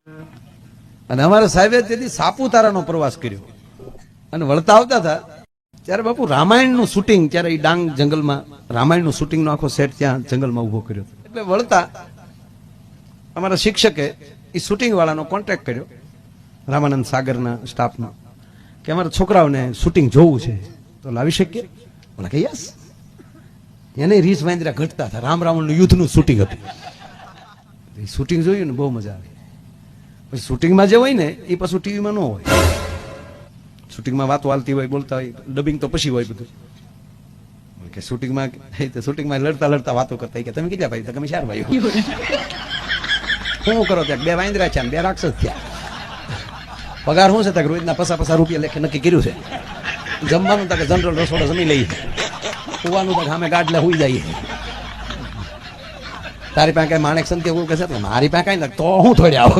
અને અમારા સાહેબે તેથી સાપુતારાનો પ્રવાસ કર્યો અને વળતા આવતા હતા ત્યારે બાપુ રામાયણનું શૂટિંગ, ત્યારે એ ડાંગ જંગલમાં રામાયણનું શૂટિંગનો આખો સેટ ત્યાં જંગલમાં ઉભો કર્યો. એટલે વળતા અમારા શિક્ષકે એ શૂટિંગ વાળાનો કોન્ટેક્ટ કર્યો રામાનંદ સાગરના સ્ટાફનો કે અમારા છોકરાઓને શૂટિંગ જોવું છે તો લાવી શકીએ. બોલા કે યસ. એને રીસ વાંદરા ઘટતા હતા. રામ રાવણનું યુદ્ધનું શૂટિંગ હતું. એ શૂટિંગ જોયું ને બહુ મજા આવી. પછી શૂટિંગમાં જે હોય ને એ પાછું ટીવીમાં ન હોય. શૂટિંગમાં વાતો હાલતી હોય, બોલતા હોય, ડબિંગ તો પછી હોય બધું. કે શૂટિંગમાં લડતા લડતા વાતો કરતા કે તમે કેટલા ભાઈ? તમે 4 ભાઈઓ. શું કરો ત્યાં? 2 વાંદરા છે, 2 રાક્ષસ થયા. પગાર શું છે? ત્યાં રોજના પસા રૂપિયા લેખે નક્કી કર્યું છે. જમવાનું કે જનરલ રસોડો જમી લઈએ, સુવાનું તો સામે ગાડલે હુઈ જઈએ. તારી પાસે કઈ માણેક સંતે એવું કહેશે મારી પાસે કઈ તો હું થોડી આવો.